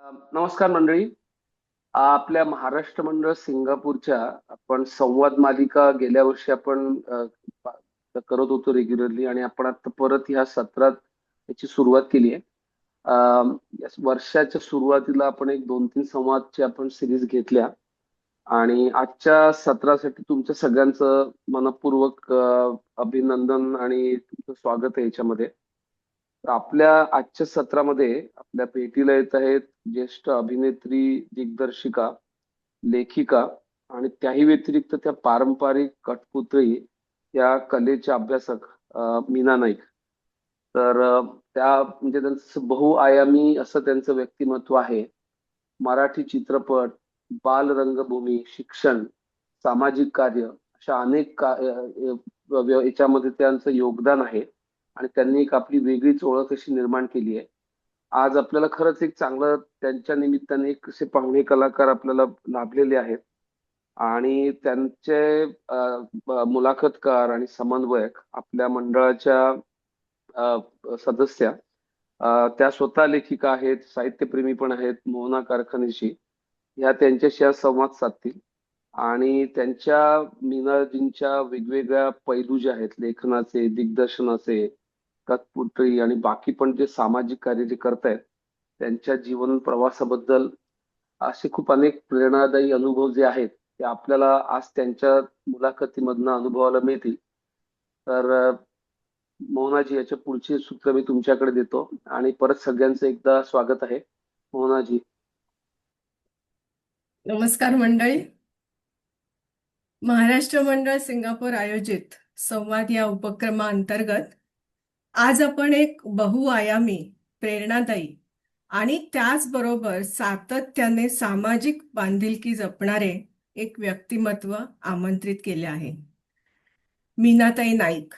नमस्कार मंडळी. आपल्या महाराष्ट्र मंडळ सिंगापूरच्या आपण संवाद मालिका गेल्या वर्षी आपण करत होतो रेग्युलरली, आणि आपण आता परत ह्या सत्रात याची सुरुवात केली आहे. या वर्षाच्या सुरुवातीला आपण एक 2-3 संवादची आपण सिरीज घेतल्या, आणि आजच्या सत्रासाठी तुमच्या सगळ्यांचं मनपूर्वक अभिनंदन आणि तुमचं स्वागत आहे याच्यामध्ये. तर आपल्या आजच्या सत्रामध्ये आपल्या भेटीला येत आहेत ज्येष्ठ अभिनेत्री, दिग्दर्शिका, लेखिका आणि त्याही व्यतिरिक्त त्या पारंपरिक कठपुतळी या कलेच्या अभ्यासक मीना नाईक. तर त्या म्हणजे त्यांचं बहुआयामी असं त्यांचं व्यक्तिमत्व आहे. मराठी चित्रपट, बाल रंगभूमी, शिक्षण, सामाजिक कार्य अशा अनेक याच्यामध्ये त्यांचं योगदान आहे, आणि त्यांनी एक आपली वेगळीच ओळख अशी निर्माण केली आहे. आज आपल्याला खरंच एक चांगलं त्यांच्या निमित्ताने एक असे पाहुणे कलाकार आपल्याला लाभलेले आहेत, आणि त्यांचे मुलाखतकार आणि समन्वयक आपल्या मंडळाच्या सदस्या, त्या स्वतः लेखिका आहेत, साहित्यप्रेमी पण आहेत, मोहना कारखानीशी. ह्या त्यांच्याशी आज संवाद साधतील, आणि त्यांच्या मीनाजींच्या वेगवेगळ्या पैलू जे आहेत, लेखनाचे, दिग्दर्शनाचे, कठपुतळी आणि बाकी पण जे सामाजिक कार्य जे करतायत, त्यांच्या जीवन प्रवासाबद्दल असे खूप अनेक प्रेरणादायी अनुभव जे आहेत ते आपल्याला आज त्यांच्या मुलाखतीमधनं अनुभवायला मिळतील. तर मोहनाजी, याच्या पुढची सूत्र मी तुमच्याकडे देतो, आणि परत सगळ्यांचं एकदा स्वागत आहे. मोहनाजी. नमस्कार मंडळी. महाराष्ट्र मंडळ सिंगापूर आयोजित संवाद या उपक्रमाअंतर्गत आज आपण एक बहुआयामी, प्रेरणादायी आणि त्याचबरोबर सातत्याने सामाजिक बांधिलकी जपणारे एक व्यक्तिमत्व आमंत्रित केले आहे. मीनाताई नाईक.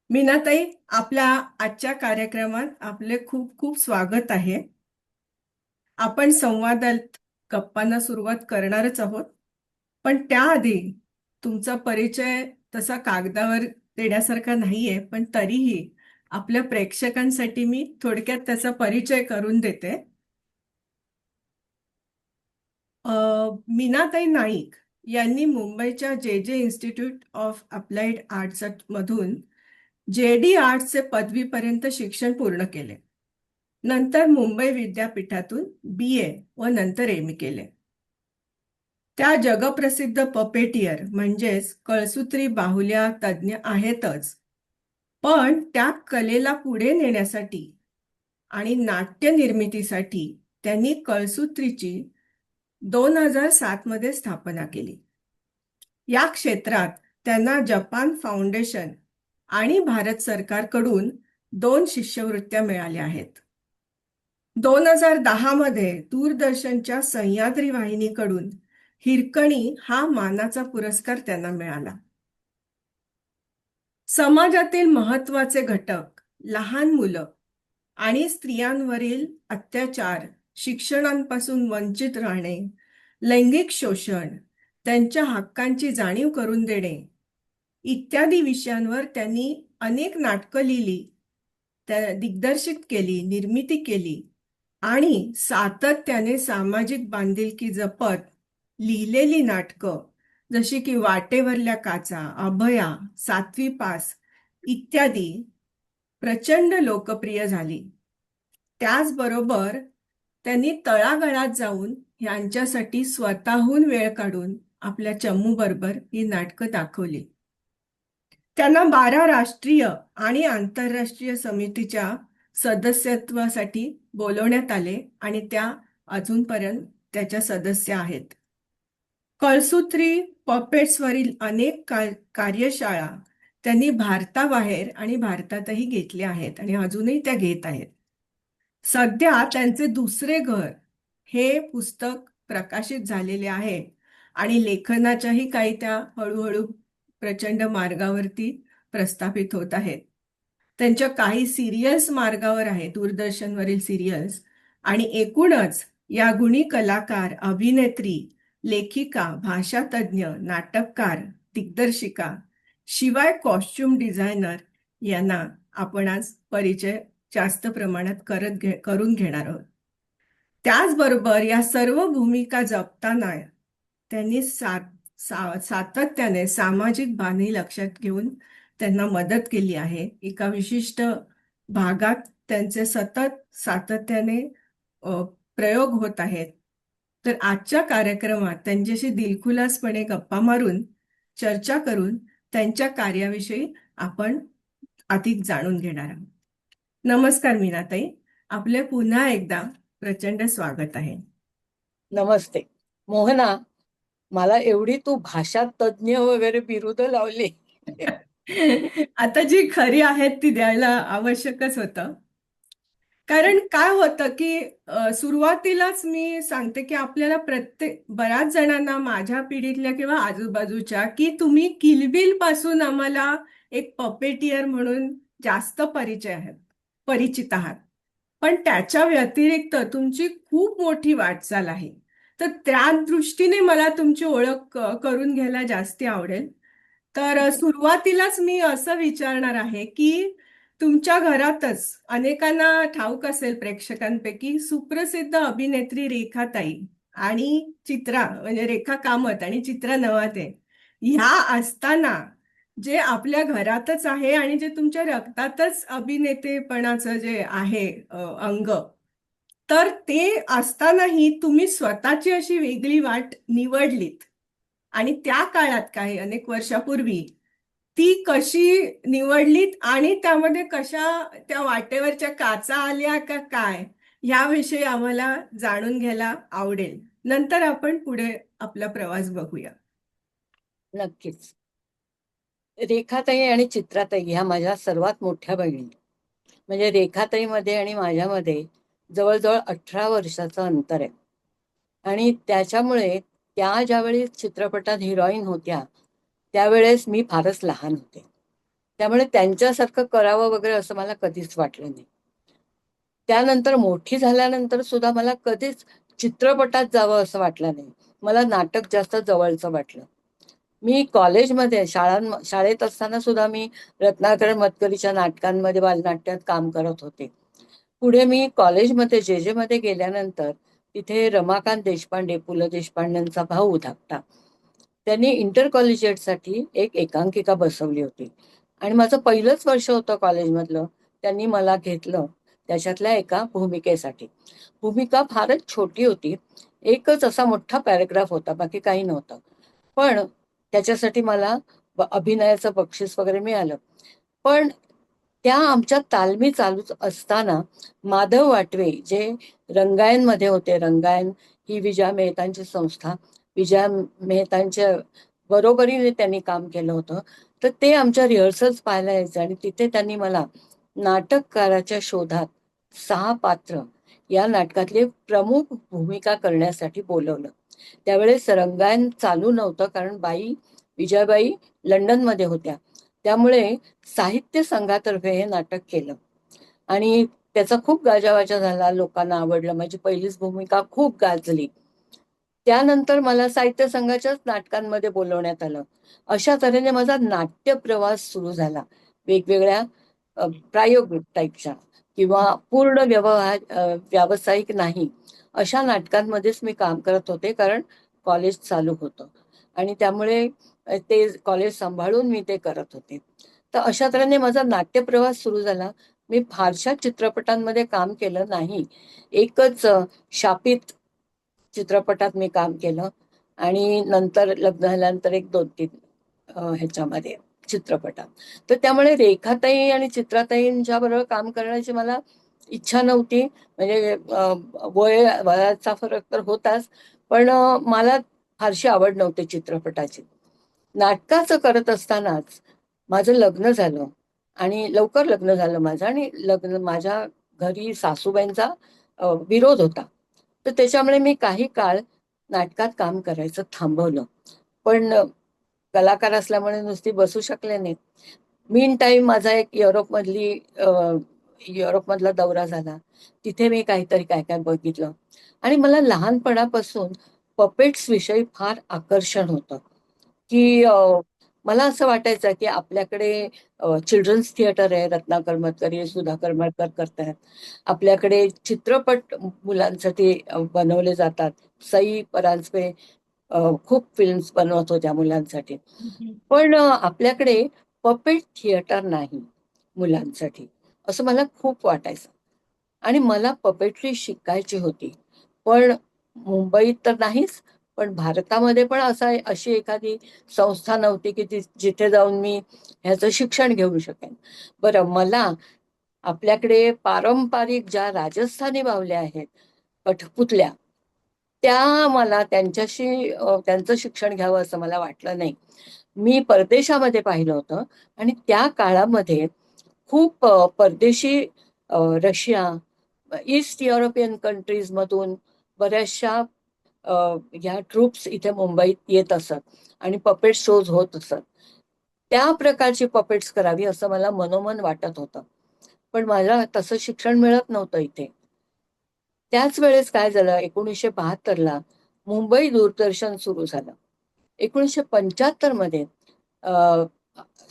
मीनाताई, आपल्या आजच्या कार्यक्रमात आपले खूप खूप स्वागत आहे. आपण संवादात गप्पांना सुरुवात करणारच आहोत, पण त्याआधी तुमचा परिचय तसा कागदावर देण्यासारखा नाहीये, पण तरीही आपल्या प्रेक्षकांसाठी मी थोडक्यात त्याचा परिचय करून देते. मीनाताई नाईक यांनी मुंबईच्या जे इन्स्टिट्यूट ऑफ अप्लाइड आर्ट्स मधून JD आर्ट्सचे पदवीपर्यंत शिक्षण पूर्ण केले. नंतर मुंबई विद्यापीठातून BA व नंतर MA केले. त्या जगप्रसिद्ध पपेटियर म्हणजेच कळसूत्री बाहुल्या तज्ज्ञ आहेतच, पण त्या कलेला पुढे नेण्यासाठी आणि नाट्य निर्मितीसाठी त्यांनी कळसूत्रीची 2007 मध्ये स्थापना केली. या क्षेत्रात त्यांना जपान फाउंडेशन आणि भारत सरकारकडून 2 शिष्यवृत्त्या मिळाल्या आहेत. 2010 मध्ये दूरदर्शनच्या सह्याद्री वाहिनीकडून हिरकणी हा मानाचा पुरस्कार त्यांना मिळाला. समाजातील महत्त्वाचे घटक, लहान मुलं आणि स्त्रियांवरील अत्याचार, शिक्षणापासून वंचित राहणे, लैंगिक शोषण, त्यांच्या हक्कांची जाणीव करून देणे इत्यादी विषयांवर त्यांनी अनेक नाटकं लिहिली, दिग्दर्शित केली, निर्मिती केली, आणि सातत्याने सामाजिक बांधिलकी जपत लिहिलेली नाटकं जशी की वाटेवरल्या काचा, अभया, 7वी पास इत्यादी प्रचंड लोकप्रिय झाली. त्याचबरोबर त्यांनी तळागाळात जाऊन यांच्यासाठी स्वतःहून वेळ काढून आपल्या चमूबरोबर ही नाटकं दाखवली. त्यांना 12 राष्ट्रीय आणि आंतरराष्ट्रीय समितीच्या सदस्यत्वासाठी बोलवण्यात आले, आणि त्या अजूनपर्यंत त्याच्या सदस्य आहेत. कळसूत्री पपेट्सवरील अनेक कार्यशाळा त्यांनी भारताबाहेर आणि भारतातही घेतल्या आहेत, आणि अजूनही त्या घेत आहेत. सध्या त्यांचे दुसरे घर हे पुस्तक प्रकाशित झालेले आहे, आणि लेखनाच्याही काही त्या हळूहळू प्रचंड मार्गावरती प्रस्थापित होत आहेत. त्यांच्या काही सिरियल्स मार्गावर आहेत, दूरदर्शनवरील सिरियल्स, आणि एकूणच या गुणी कलाकार, अभिनेत्री, लेखिका, भाषातज्ञ, नाटककार, दिग्दर्शिका शिवाय कॉस्ट्युम डिझायनर यांना आपण आज परिचय जास्त प्रमाणात करून घेणार आहोत. त्याचबरोबर या सर्व भूमिका जपताना त्यांनी सातत्याने सामाजिक बांधणी लक्षात घेऊन त्यांना मदत केली आहे. एका विशिष्ट भागात त्यांचे सतत सातत्याने अ, प्रयोग होत आहेत. तर आजच्या कार्यक्रमात त्यांच्याशी दिलखुलासपणे गप्पा मारून चर्चा करून त्यांच्या कार्याविषयी आपण अधिक जाणून घेणार आहोत. नमस्कार मीनाताई, आपले पुन्हा एकदा प्रचंड स्वागत आहे. नमस्ते मोहना. मला एवढी तू भाषा तज्ज्ञ वगैरे बिरुदं लावली. आता जी खरी आहेत ती द्यायला आवश्यकच होतं. कारण काय होतं की सुरुवातीलाच मी सांगते की आपल्याला बऱ्याच जणांना माझ्या पिढीतल्या किंवा आजूबाजूच्या की तुम्ही किलबिल पासून आम्हाला एक पपेटियर म्हणून जास्त परिचित आहात. पण त्याच्या व्यतिरिक्त तुमची खूप मोठी वाटचाल आहे. तर त्या दृष्टीने मला तुमची ओळख करून घ्यायला जास्ती आवडेल. तर सुरुवातीलाच मी असं विचारणार आहे की तुमच्या घरातच अनेकांना ठाऊक असेल प्रेक्षकांपैकी सुप्रसिद्ध अभिनेत्री रेखाताई आणि चित्रा म्हणजे रेखा कामत आणि चित्रा नवाते ह्या असताना जे आपल्या घरातच आहे आणि जे तुमच्या रक्तातच अभिनेतेपणाचं जे आहे अंग, तर ते असतानाही तुम्ही स्वतःची अशी वेगळी वाट निवडलीत. आणि त्या काळात काही अनेक वर्षापूर्वी ती कशी निवडलीत आणि त्यामध्ये कशा त्या वाटेवरच्या काचा आल्या का काय, याविषयी आम्हाला जाणून घ्यायला आवडेल. नंतर आपण पुढे आपला प्रवास बघूया. नक्कीच. रेखाताई आणि चित्राताई ह्या माझ्या सर्वात मोठ्या बहिणी. म्हणजे रेखाताईमध्ये आणि माझ्यामध्ये जवळजवळ 18 वर्षाचं अंतर आहे. आणि त्याच्यामुळे त्या ज्यावेळी चित्रपटात हिरोईन होत्या त्यावेळेस मी फारच लहान होते. त्यामुळे त्यांच्यासारखं करावं वगैरे असं मला कधीच वाटलं नाही. त्यानंतर मोठी झाल्यानंतर सुद्धा मला कधीच चित्रपटात जावं असं वाटलं नाही. मला नाटक जास्त जवळचं वाटलं. मी कॉलेजमध्ये शाळेत असताना सुद्धा मी रत्नाकर मतकरीच्या नाटकांमध्ये बालनाट्यात काम करत होते. पुढे मी कॉलेजमध्ये जे मध्ये गेल्यानंतर तिथे रमाकांत देशपांडे, पु ल देशपांडेंचा भाऊ धाकटा, त्यांनी इंटर कॉलेजिएटसाठी एक एकांकिका बसवली होती. आणि माझं पहिलंच वर्ष होतं कॉलेजमधलं. त्यांनी मला घेतलं त्याच्यातल्या एका भूमिकेसाठी. भूमिका फारच छोटी होती. एकच असा मोठा पॅराग्राफ होता, बाकी काही नव्हतं. पण त्याच्यासाठी मला अभिनयाचं बक्षीस वगैरे मिळालं. पण त्या आमच्या तालमी चालूच असताना माधव वाटवे जे रंगायनमध्ये होते, रंगायन ही विजया मेहतांची संस्था, विजया मेहतांच्या बरोबरीने त्यांनी काम केलं होतं. तर ते आमच्या रिहर्सल्स पाहायला यायचे आणि तिथे त्यांनी मला नाटककाराच्या शोधात 6 पात्र या नाटकातली प्रमुख भूमिका करण्यासाठी बोलवलं. त्यावेळेस रंगायन चालू नव्हतं, कारण विजयाबाई लंडनमध्ये होत्या. त्यामुळे साहित्य संघातर्फे हे नाटक केलं आणि त्याचा खूप गाजावाजा झाला, लोकांना आवडलं. माझी पहिलीच भूमिका खूप गाजली. त्यानंतर मला साहित्य संघाच्याच नाटकांमध्ये बोलवण्यात आलं. अशा तऱ्हेने माझा नाट्य प्रवास सुरू झाला. वेगवेगळ्या प्रायोगिक टाईपच्या किंवा पूर्ण व्यावसायिक नाही अशा नाटकांमध्येच मी काम करत होते, कारण कॉलेज चालू होतं आणि त्यामुळे ते कॉलेज सांभाळून मी ते करत होते. तर अशा तऱ्हेने माझा नाट्य प्रवास सुरू झाला. मी फारशा चित्रपटांमध्ये काम केलं नाही. एकच शापित चित्रपटात मी काम केलं आणि नंतर लग्न झाल्यानंतर एक 2-3 ह्याच्यामध्ये चित्रपटात. तर त्यामुळे रेखाताई आणि चित्राताईंच्या बरोबर काम करण्याची मला इच्छा नव्हती. म्हणजे वयाचा फरक तर होताच, पण मला फारशी आवड नव्हती चित्रपटाची. नाटकाचं करत असतानाच माझं लग्न झालं आणि लवकर लग्न झालं माझं. आणि माझ्या घरी सासूबाईंचा विरोध होता. तर त्याच्यामुळे मी काही काळ नाटकात काम करायचं थांबवलं. पण कलाकार असल्यामुळे नुसती बसू शकले नाही. मीन टाईम माझा एक युरोपमधला दौरा झाला. तिथे मी काहीतरी काय काय बघितलं आणि मला लहानपणापासून पपेट्स विषयी फार आकर्षण होतं. की मला असं वाटायचं की आपल्याकडे चिल्ड्रन्स थिएटर आहे, रत्नाकर मतकरी, सुधाकर मतकर करतायत. आपल्याकडे चित्रपट मुलांसाठी बनवले जातात. सई परांजपे खूप फिल्म्स बनवत होत्या मुलांसाठी. पण आपल्याकडे पपेट थिएटर नाही मुलांसाठी, असं मला खूप वाटायचं. आणि मला पपेट्री शिकायची होती. पण मुंबईत तर नाहीच, पण भारतामध्ये पण अशी एखादी संस्था नव्हती की जिथे जाऊन मी ह्याचं शिक्षण घेऊ शकेन. बरं, मला आपल्याकडे पारंपरिक ज्या राजस्थानी बाहुल्या आहेत, कठपुतल्या, त्या मला त्यांचं शिक्षण घ्यावं असं मला वाटलं नाही. मी परदेशामध्ये पाहिलं होतं आणि त्या काळामध्ये खूप परदेशी रशिया, ईस्ट युरोपियन कंट्रीज मधून बऱ्याचशा अ, ह्या ट्रूप्स इथे मुंबईत येत असत आणि पपेट शोज होत असत. त्या प्रकारची पपेट्स करावी असं मला मनोमन वाटत होतं. पण मला तसं शिक्षण मिळत नव्हतं इथे. त्याच वेळेस काय झालं, 1972ला मुंबई दूरदर्शन सुरू झालं. 1975 मध्ये अ,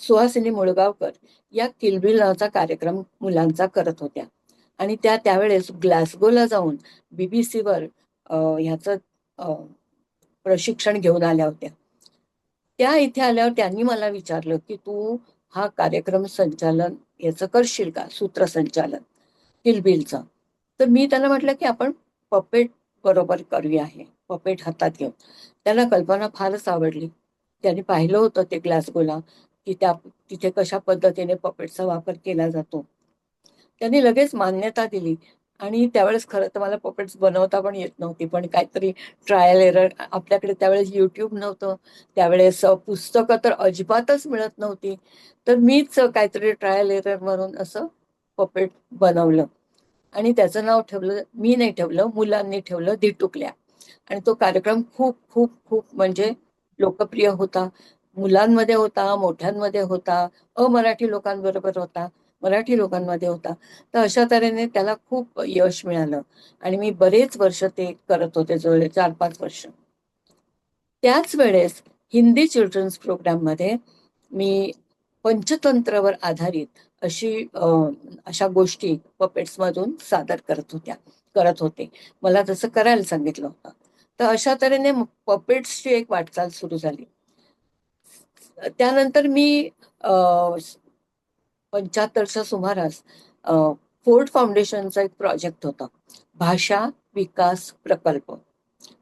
सुहासिनी मुळगावकर या किलबिल नावाचा कार्यक्रम मुलांचा करत होत्या आणि त्यावेळेस ग्लासगोला जाऊन बीबीसीवर ह्याचं अ, प्रशिक्षण घेऊन आल्या होत्या. त्या इथे आल्यावर त्यांनी मला विचारलं की तू हा कार्यक्रम संचालन याचं करशील का, सूत्रसंचालन किलबिलचं. तर मी त्यांना म्हटलं की आपण पपेट बरोबर करूया, हे पपेट हातात घेऊन. त्यांना कल्पना फारच आवडली. त्यांनी पाहिलं होतं ते ग्लासगोला की तिथे कशा पद्धतीने पपेटचा वापर केला जातो. त्यांनी लगेच मान्यता दिली आणि त्यावेळेस खरं तर मला पपेट्स बनवता पण येत नव्हती, पण काहीतरी ट्रायल एरर, आपल्याकडे त्यावेळेस युट्यूब नव्हतं, त्यावेळेस पुस्तकं तर अजिबातच मिळत नव्हती. तर मीच काहीतरी ट्रायल एरर म्हणून असं पपेट बनवलं आणि त्याचं नाव ठेवलं, मी नाही ठेवलं, मुलांनी ठेवलं, धिटुकल्या. आणि तो कार्यक्रम खूप खूप खूप म्हणजे लोकप्रिय होता. मुलांमध्ये होता, मोठ्यांमध्ये होता, अमराठी लोकांबरोबर होता, मराठी लोकांमध्ये होता. तर अशा तऱ्हेने त्याला खूप यश मिळालं आणि मी बरेच वर्ष ते करत होते, जवळ 4-5 वर्ष. त्याच वेळेस हिंदी चिल्ड्रन्स प्रोग्राममध्ये मी पंचतंत्रावर आधारित अशा गोष्टी पपेट्समधून सादर करत होते. मला तसं करायला सांगितलं होतं. तर अशा तऱ्हेने पपेट्सची एक वाटचाल सुरू झाली. त्यानंतर मी अ, 75च्या सुमारास फोर्ड फाउंडेशनचा एक प्रोजेक्ट होता, भाषा विकास प्रकल्प,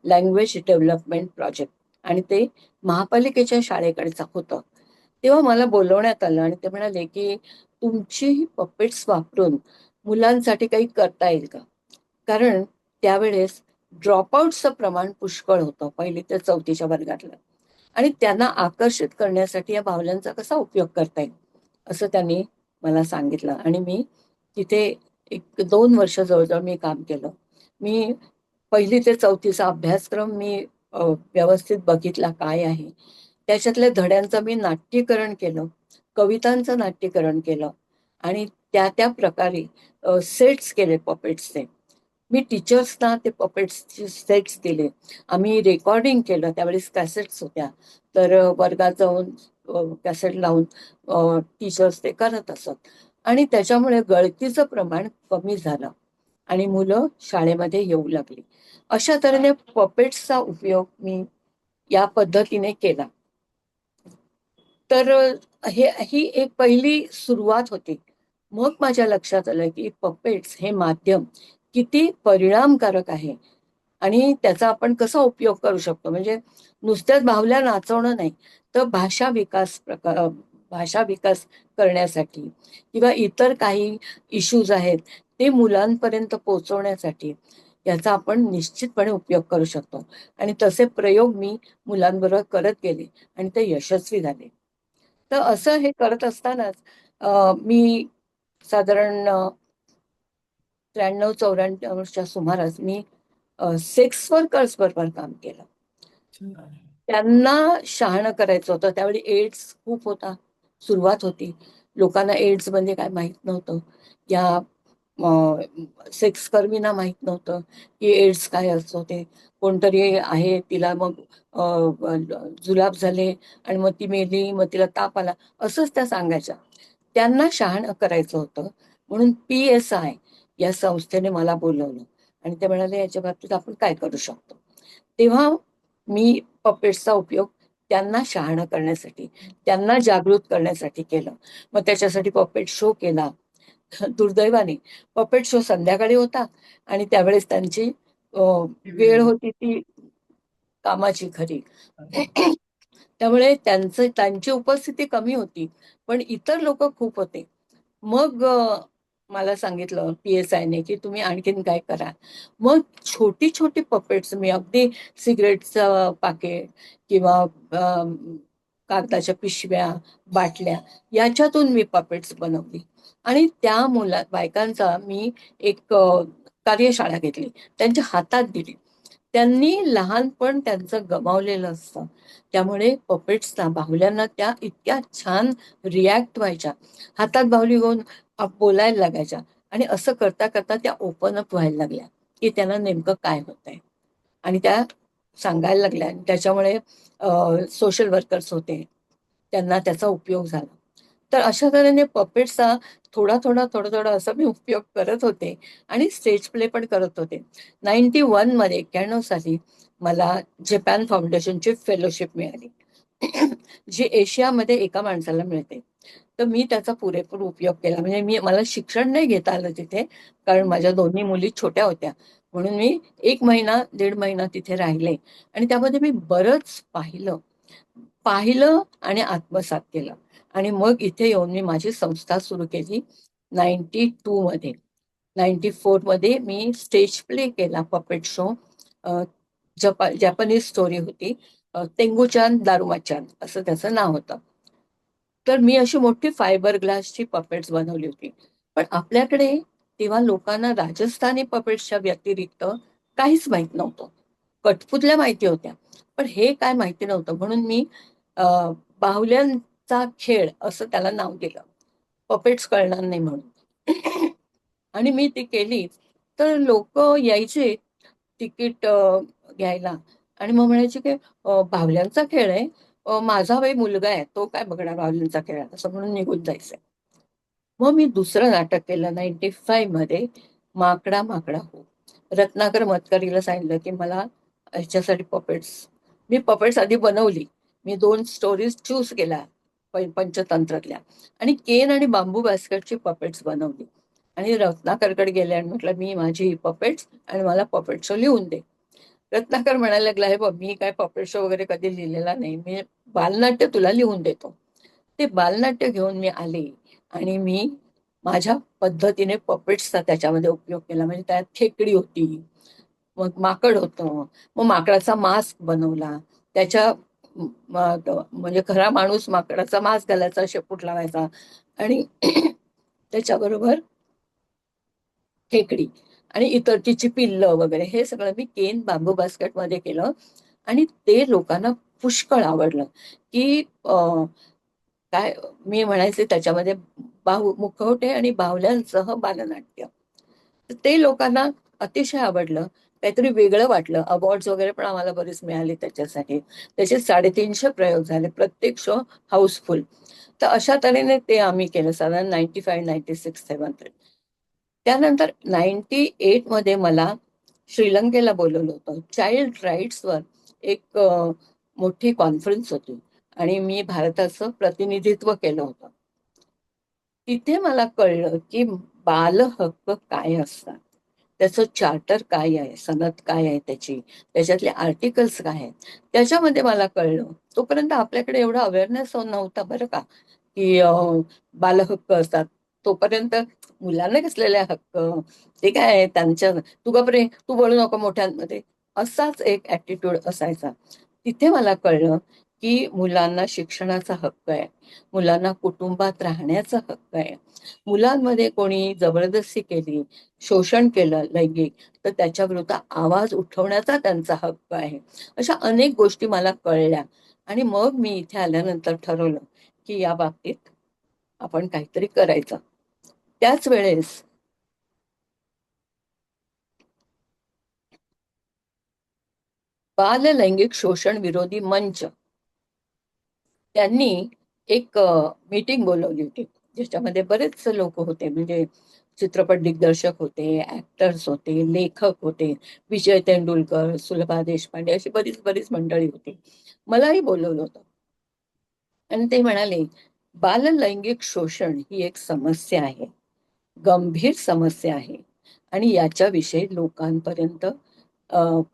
लँग्वेज डेव्हलपमेंट प्रोजेक्ट, आणि ते महापालिकेच्या शाळेकडे होतं. तेव्हा मला बोलवण्यात आलं आणि ते म्हणाले की तुमची ही पपेट्स वापरून मुलांसाठी काही करता येईल का? कारण त्यावेळेस ड्रॉपआउटचं प्रमाण पुष्कळ होतं 1ली ते 4थीच्या वर्गातलं आणि त्यांना आकर्षित करण्यासाठी या बाहुल्यांचा कसा उपयोग करता येईल, असं त्यांनी मला सांगितलं आणि मी तिथे 1-2 वर्ष जवळ-जवळ मी काम केलं. मी 1ली ते 4थीचा अभ्यासक्रम मी व्यवस्थित बघितला काय आहे. त्याच्यातल्या धड्यांचं मी नाट्यीकरण केलं, कवितांचं नाट्यीकरण केलं आणि त्या प्रकारे सेट्स केले पपेट्सचे. मी टीचर्सना ते पपेट्सचे सेट्स दिले. आम्ही रेकॉर्डिंग केलं, त्यावेळेस कॅसेट्स होत्या. तर वर्गात जाऊन कॅसेट लावून टीचर्स ते करत असत आणि त्याच्यामुळे गळतीचं प्रमाण कमी झालं आणि मुलं शाळेमध्ये येऊ लागली. अशा तऱ्हेने पपेट्सचा उपयोग मी या पद्धतीने केला. तर ही एक पहिली सुरुवात होती. मग माझ्या लक्षात आलं की पपेट्स हे माध्यम किती परिणामकारक आहे आणि त्याचा आपण कसा उपयोग करू शकतो. म्हणजे नुसत्याच बाहुल्या नाचवणं नाही, तर भाषा विकास करण्यासाठी किंवा इतर काही इश्यूज आहेत, ते मुलांपर्यंत पोहोचवण्यासाठी याचा आपण निश्चितपणे उपयोग करू शकतो. आणि तसे प्रयोग मी मुलांबरोबर करत गेले आणि ते यशस्वी झाले. तर असं हे करत असतानाच मी साधारण 93-94च्या सुमारास मी सेक्स वर्कर्स बरोबर काम केलं. त्यांना शहाणं करायचं होतं. त्यावेळी एड्स खूप होता, सुरुवात होती. लोकांना एड्स म्हणजे काय माहीत नव्हतं. या सेक्स कर्मींना माहित नव्हतं की एड्स काय असतो ते. कोणतरी आहे, तिला मग जुलाब झाले आणि मग ती मेली, मग तिला ताप आला, असंच त्या सांगायच्या. त्यांना शहाणं करायचं होतं म्हणून PSI या संस्थेने मला बोलवलं आणि ते म्हणाले याच्या बाबतीत आपण काय करू शकतो. तेव्हा मी पपेट्सचा उपयोग त्यांना शहाणं करण्यासाठी, त्यांना जागृत करण्यासाठी केलं. मग त्याच्यासाठी पपेट शो केला. दुर्दैवाने पपेट शो संध्याकाळी होता आणि त्यावेळेस त्यांची वेळ होती ती कामाची खरी. त्यामुळे त्यांची उपस्थिती कमी होती, पण इतर लोक खूप होते. मग मला सांगितलं PSIने की तुम्ही आणखीन काय करा. मग छोटी छोटी पपेट्स मी अगदी सिगरेटचं पाकिट किंवा कागदाच्या पिशव्या, बाटल्या याच्यातून मी पपेट्स बनवली आणि त्या बायकांचा मी एक कार्यशाळा घेतली, त्यांच्या हातात दिली. त्यांनी लहानपण त्यांचं गमावलेलं असतं, त्यामुळे पपेट्सना, बाहुल्यांना त्या इतक्या छान रिॲक्ट व्हायच्या, हातात बाहुली घेऊन बोलायला लागायच्या आणि असं करता करता त्या ओपन अप व्हायला लागल्या की त्यांना नेमकं काय होतंय आणि त्या सांगायला लागल्या. आणि त्याच्यामुळे सोशल वर्कर्स होते, त्यांना त्याचा उपयोग झाला. तर अशा तऱ्हेने पपेट्सचा थोडा थोडा थोडा थोडा असा मी उपयोग करत होते आणि स्टेज प्ले पण करत होते. 91 मध्ये 91 साली मला जपान फाउंडेशनची फेलोशिप मिळाली जी एशियामध्ये एका माणसाला मिळते. तर मी त्याचा पुरेपूर उपयोग केला. म्हणजे मला शिक्षण नाही घेता आलं तिथे, कारण माझ्या दोन्ही मुली छोट्या होत्या. म्हणून मी 1 महिना 1.5 महिना तिथे राहिले आणि त्यामध्ये मी बरंच पाहिलं पाहिलं आणि आत्मसात केलं. आणि मग इथे येऊन मी माझी संस्था सुरू केली 92 मध्ये. 94 मध्ये मी स्टेज प्ले केला, पपेट शो. जपानीज स्टोरी होती, तेंगुचान दारुमाचान असं त्याचं नाव होतं. तर मी अशी मोठी फायबर ग्लासची पपेट्स बनवली होती. पण आपल्याकडे तेव्हा लोकांना राजस्थानी पपेट्सच्या व्यतिरिक्त काहीच माहित नव्हतं. कठपुतल्या माहिती होत्या, पण हे काय माहिती नव्हतं. म्हणून मी बाहुल्यांचा खेळ असं त्याला नाव दिलं, पपेट्स कळणार नाही म्हणून. आणि मी ती केली तर लोक यायचे तिकीट घ्यायला आणि मग म्हणायचे की बाहुल्यांचा खेळ आहे, माझा बाई मुलगा आहे, तो काय बघणार बाहुल्यांचा खेळ आहे?" असं म्हणून निघून जायचं. मग मी दुसरं नाटक केलं 95 मध्ये, माकडा माकडा हो. रत्नाकर मतकरीला सांगितलं की मला ह्याच्यासाठी मी पपेट्स आधी बनवली. मी 2 स्टोरीज चूज केल्या पंचतंत्रातल्या आणि केन आणि बांबू बास्केटची पपेट्स बनवली आणि रत्नाकरकडे गेले आणि म्हटलं मी माझी पपेट्स आणि मला पपेट शो लिहून दे. रत्नाकर म्हणायला लागला, हे बघ मी काय पपेट शो वगैरे कधी लिहिलेला नाही, मी बालनाट्य तुला लिहून देतो. ते बालनाट्य घेऊन मी आले आणि मी माझ्या पद्धतीने पपेट्सचा त्याच्यामध्ये उपयोग केला. म्हणजे त्यात खेकडी होती, मग माकड होतं, मग माकडाचा मास्क बनवला. त्याच्या म्हणजे खरा माणूस माकडाचा मास्क घालायचा, शेपूट लावायचा आणि त्याच्याबरोबर खेकडी आणि इतर तिची पिल्लं वगैरे हे सगळं मी केन बांबू बास्केटमध्ये केलं आणि ते लोकांना पुष्कळ आवडलं. की काय मी म्हणायचे त्याच्यामध्ये मुखवटे आणि बाहुल्यांसह बालनाट्य. तर ते लोकांना अतिशय आवडलं, काहीतरी वेगळं वाटलं. अवॉर्ड्स वगैरे पण आम्हाला बरेच मिळाले त्याच्यासाठी. त्याचे 350 प्रयोग झाले, प्रत्येक शो हाऊसफुल. तर अशा तऱ्हेने ते आम्ही केलं साधारण 95, 96, 97. त्यानंतर 98 मध्ये मला श्रीलंकेला बोलवलं होतं. चाइल्ड राईट्सवर एक मोठी कॉन्फरन्स होती आणि मी भारताचं प्रतिनिधित्व केलं होतं. तिथे मला कळलं की बालहक्क काय असतात, त्याचं चार्टर काय आहे, सनद काय आहे त्याची, त्याच्यातले आर्टिकल्स काय आहेत, त्याच्यामध्ये मला कळलं. तोपर्यंत आपल्याकडे एवढा अवेअरनेस नव्हता बरं का, की बालहक्क असतात. तोपर्यंत मुलांना कसलेले हक्क, ते काय आहे त्यांच्या, तू गप्रे, तू बोलू नको मोठ्यांमध्ये, असाच एक ऍटिट्यूड असायचा. तिथे मला कळलं की मुलांना शिक्षणाचा हक्क आहे, मुलांना कुटुंबात राहण्याचा हक्क आहे. मुलांमध्ये कोणी जबरदस्ती केली, शोषण केलं लैंगिक, तर त्याच्या विरुद्ध आवाज उठवण्याचा त्यांचा हक्क आहे. अशा अनेक गोष्टी मला कळल्या आणि मग मी इथे आल्यानंतर ठरवलं की या बाबतीत आपण काहीतरी करायचं. त्याच वेळेस बाल लैंगिक शोषण विरोधी मंच त्यांनी एक मीटिंग बोलवली होती, ज्याच्यामध्ये बरेच लोक होते. म्हणजे चित्रपट दिग्दर्शक होते, ऍक्टर्स होते, लेखक होते, विजय तेंडुलकर, सुलभा देशपांडे, अशी बरीच बरीच मंडळी होती. मलाही बोलवलं होतं. आणि ते म्हणाले, बाल लैंगिक शोषण ही एक समस्या आहे, गंभीर समस्या आहे, आणि याच्याविषयी लोकांपर्यंत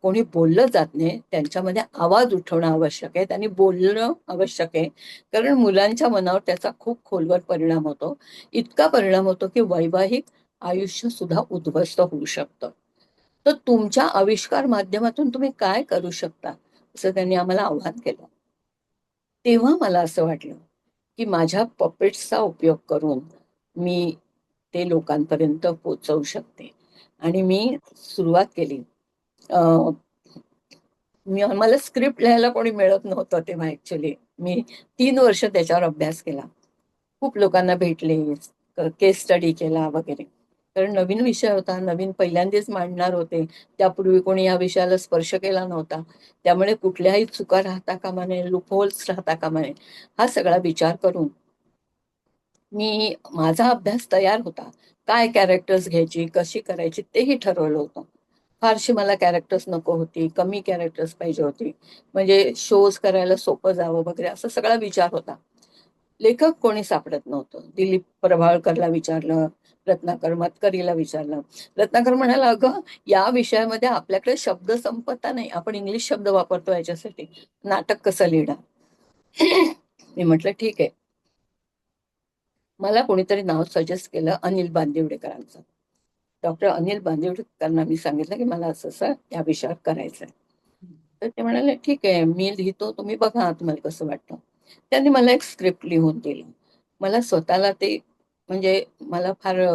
कोणी बोललं जात नाही. त्यांच्यामध्ये आवाज उठवणं आवश्यक आहे, त्यांनी बोलणं आवश्यक आहे. कारण मुलांच्या मनावर त्याचा खूप खोलवर परिणाम होतो. इतका परिणाम होतो की वैवाहिक आयुष्य सुद्धा उद्ध्वस्त होऊ शकतं. तर तुमच्या आविष्कार माध्यमातून तुम्ही काय करू शकता, असं त्यांनी आम्हाला आव्हान केलं. तेव्हा मला असं वाटलं की माझ्या पपेट्सचा उपयोग करून मी ते लोकांपर्यंत पोचवू शकते. आणि मी सुरुवात केली. मला स्क्रिप्ट लिहायला कोणी मिळत नव्हतं तेव्हा. ऍक्च्युली मी 3 वर्ष त्याच्यावर अभ्यास केला, खूप लोकांना भेटले, केस स्टडी केला वगैरे. कारण नवीन विषय होता, नवीन पहिल्यांदाच मांडणार होते. त्यापूर्वी कोणी या विषयाला स्पर्श केला नव्हता. त्यामुळे कुठल्याही चुका राहता कामा नये, लूपहोल्स राहता कामा नये, हा सगळा विचार करून माझा अभ्यास तयार होता. काय कॅरेक्टर्स घ्यायची, कशी करायची, तेही ठरवलं होतं. फारशी मला कॅरेक्टर्स नको होती, कमी कॅरेक्टर्स पाहिजे होती, म्हणजे शोज करायला सोपं जावं वगैरे, असा सगळा विचार होता. लेखक कोणी सापडत नव्हतं. दिलीप प्रभावळकरला विचारलं, रत्नाकर मतकरीला विचारलं. रत्नाकर म्हणाला, अगं या विषयामध्ये आपल्याकडे शब्द संपत्ता नाही, आपण इंग्लिश शब्द वापरतो याच्यासाठी, नाटक कसं लिहिणार? मी म्हटलं ठीक आहे. मला कोणीतरी नाव सजेस्ट केलं, अनिल बांदिवडेकरांचं. डॉक्टर अनिल बांदिवडेकरांना मी सांगितलं की मला असं असं या विषयावर करायचंय. तर ते म्हणाले, ठीक आहे, मी लिहितो, तुम्ही बघा तुम्हाला कसं वाटतं. त्यांनी मला एक स्क्रिप्ट लिहून दिलं. मला स्वतःला ते, म्हणजे मला फार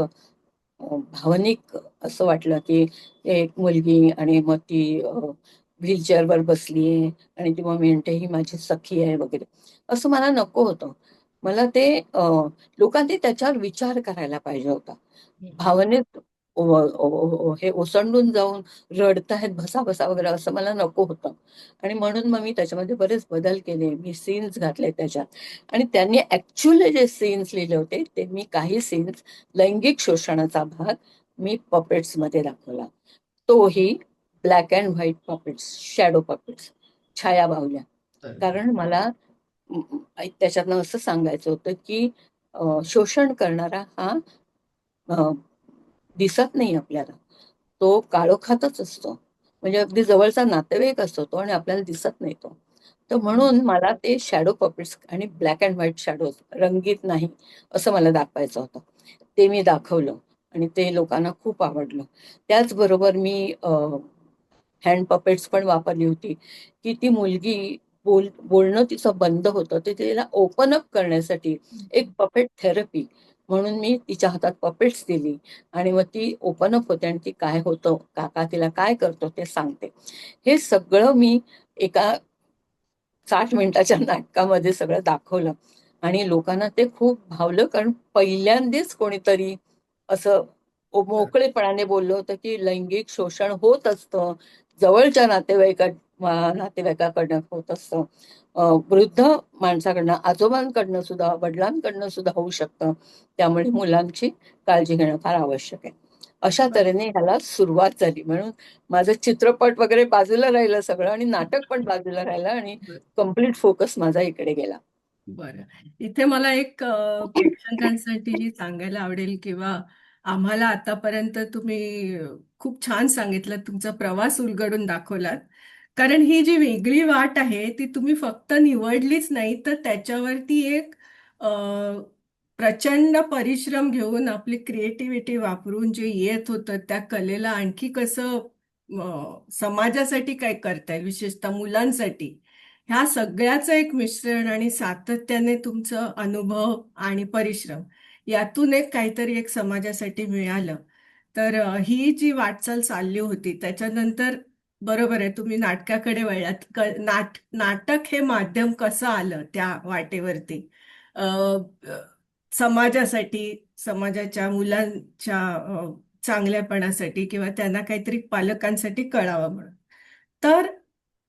भावनिक असं वाटलं की एक मुलगी आणि मग ती व्हीलचेअरवर बसलीये आणि ती मग म्हणते ही माझी सखी आहे वगैरे. असं मला नको होतं. मला ते लोकांनी त्याच्यावर विचार करायला पाहिजे होता. भावनेत हे ओसंडून जाऊन रडतायत भसा भसा वगैरे असं मला नको होतं. आणि म्हणून मग मी त्याच्यामध्ये बरेच बदल केले, मी सीन्स घातले त्याच्यात. आणि त्यांनी ऍक्च्युअली जे सीन्स लिहिले होते ते, मी काही सीन्स लैंगिक शोषणाचा भाग मी पपेट्स मध्ये दाखवला. तोही black and white puppets, shadow puppets, छाया बाहुल्या. कारण मला त्याच्यातनं असं सांगायचं होतं की शोषण करणारा हा दिसत नाही आपल्याला, तो काळोखातच असतो. म्हणजे अगदी जवळचा नातेवाईक असतो तो, आणि आपल्याला दिसत नाही तो. तर म्हणून मला ते शॅडो पपेट्स आणि ब्लॅक अँड व्हाईट शॅडोज, रंगीत नाही, असं मला दाखवायचं होतं. ते मी दाखवलं आणि ते लोकांना खूप आवडलं. त्याचबरोबर मी हँड पपेट्स पण वापरली होती, की ती मुलगी बोलणं तिचं बंद होतं, ते तिला ओपन अप करण्यासाठी एक पपेट थेरपी म्हणून मी तिच्या हातात पपेट्स दिली. आणि मग ती ओपन अप होते आणि ती काय होतं, काका तिला काय करतो ते सांगते. हे सगळं मी एका 60 मिनिटाच्या नाटकामध्ये सगळं दाखवलं. आणि लोकांना ते खूप भावलं, कारण पहिल्यांदाच कोणीतरी असं मोकळेपणाने बोललं होतं की लैंगिक शोषण होत असतं, जवळच्या नातेवाईकाकडनं होत असतं, वृद्ध माणसाकडनं, आजोबांकडनं सुद्धा, वडिलांकडनं सुद्धा होऊ शकतं. त्यामुळे मुलांची काळजी घेणं फार आवश्यक आहे. अशा तऱ्हेने ह्याला सुरुवात झाली. म्हणून माझं चित्रपट वगैरे बाजूला राहिलं सगळं, आणि नाटक पण बाजूला राहिलं, आणि कम्प्लीट फोकस माझा इकडे गेला. बरं. इथे मला एक प्रेक्षकांसाठीही सांगायला आवडेल, किंवा आम्हाला आतापर्यंत तुम्ही खूप छान सांगितलं, तुमचा प्रवास उलगडून दाखवलात. कारण ही जी वेगळी वाट आहे ती तुम्ही फक्त निवडलीच नाही, तर त्याच्यावरती एक अ, प्रचंड परिश्रम घेऊन आपली क्रिएटिव्हिटी वापरून जे येत होतं त्या कलेला आणखी कसं समाजासाठी काय करता येईल, विशेषतः मुलांसाठी, ह्या सगळ्याचं एक मिश्रण आणि सातत्याने तुमचं अनुभव आणि परिश्रम यातून एक काहीतरी एक समाजासाठी मिळालं. तर ही जी वाटचाल चालली होती त्याच्यानंतर, बरोबर आहे, तुम्ही नाटकाकडे वळलात. नाटक हे माध्यम कसं आलं त्या वाटेवरती, अ, अ, समाजासाठी, समाजाच्या मुलांच्या चांगल्यापणासाठी, किंवा त्यांना काहीतरी पालकांसाठी कळावं म्हणून. तर